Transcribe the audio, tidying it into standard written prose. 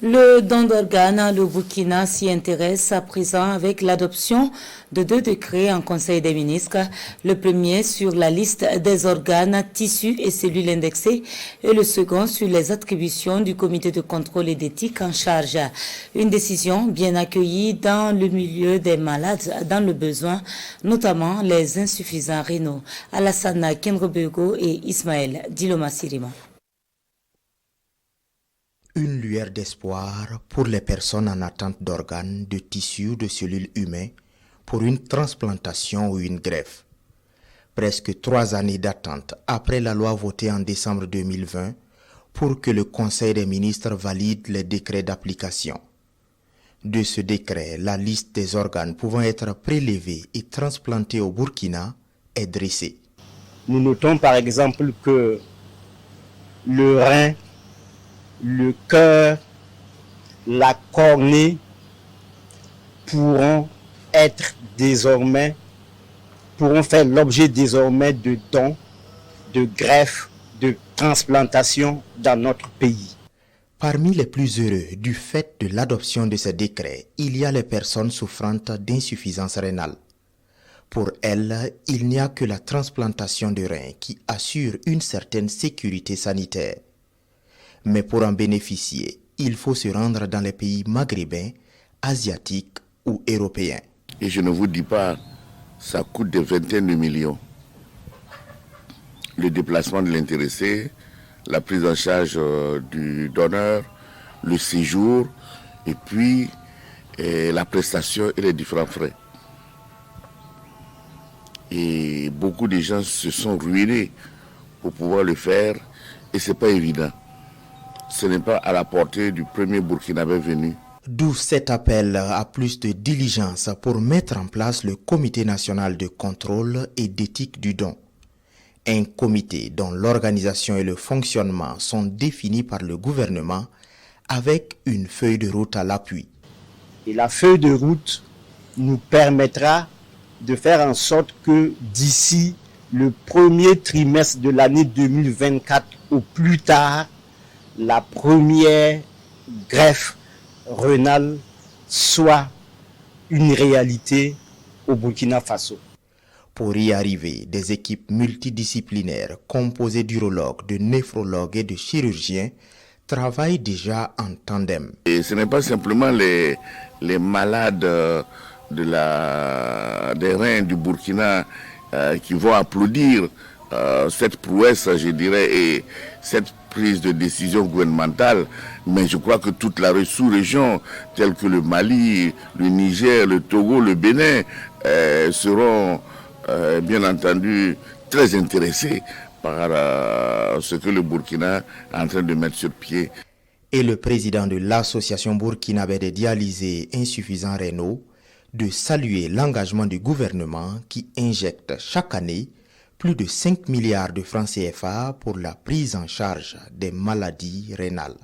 Le don d'organes, le Burkina s'y intéresse à présent avec l'adoption de 2 décrets en Conseil des ministres. Le premier sur la liste des organes, tissus et cellules indexés et le second sur les attributions du comité de contrôle et d'éthique en charge. Une décision bien accueillie dans le milieu des malades dans le besoin, notamment les insuffisants rénaux. Alassane Kenrebego et Ismaël Diloma Sirima. Une lueur d'espoir pour les personnes en attente d'organes, de tissus ou de cellules humains pour une transplantation ou une greffe. Presque 3 années d'attente après la loi votée en décembre 2020 pour que le Conseil des ministres valide les décrets d'application. De ce décret, la liste des organes pouvant être prélevés et transplantés au Burkina est dressée. Nous notons par exemple que le rein, le cœur, la cornée pourront faire l'objet désormais de dons, de greffes, de transplantations dans notre pays. Parmi les plus heureux du fait de l'adoption de ces décrets, il y a les personnes souffrantes d'insuffisance rénale. Pour elles, il n'y a que la transplantation de reins qui assure une certaine sécurité sanitaire. Mais pour en bénéficier, il faut se rendre dans les pays maghrébins, asiatiques ou européens. Et je ne vous dis pas, ça coûte des vingtaines de millions. Le déplacement de l'intéressé, la prise en charge du donneur, le séjour, et puis la prestation et les différents frais. Et beaucoup de gens se sont ruinés pour pouvoir le faire, et ce n'est pas évident. Ce n'est pas à la portée du premier Burkinabé venu. D'où cet appel à plus de diligence pour mettre en place le Comité national de contrôle et d'éthique du don. Un comité dont l'organisation et le fonctionnement sont définis par le gouvernement avec une feuille de route à l'appui. Et la feuille de route nous permettra de faire en sorte que d'ici le premier trimestre de l'année 2024 au plus tard, la première greffe rénale soit une réalité au Burkina Faso. Pour y arriver, des équipes multidisciplinaires composées d'urologues, de néphrologues et de chirurgiens travaillent déjà en tandem. Et ce n'est pas simplement les malades des reins du Burkina qui vont applaudir cette prouesse, je dirais, et cette prise de décision gouvernementale, mais je crois que toute la sous-région, telle que le Mali, le Niger, le Togo, le Bénin, seront bien entendu très intéressés par ce que le Burkina est en train de mettre sur pied. Et le président de l'association burkinabé des dialysés insuffisants rénaux de saluer l'engagement du gouvernement qui injecte chaque année plus de 5 milliards de francs CFA pour la prise en charge des maladies rénales.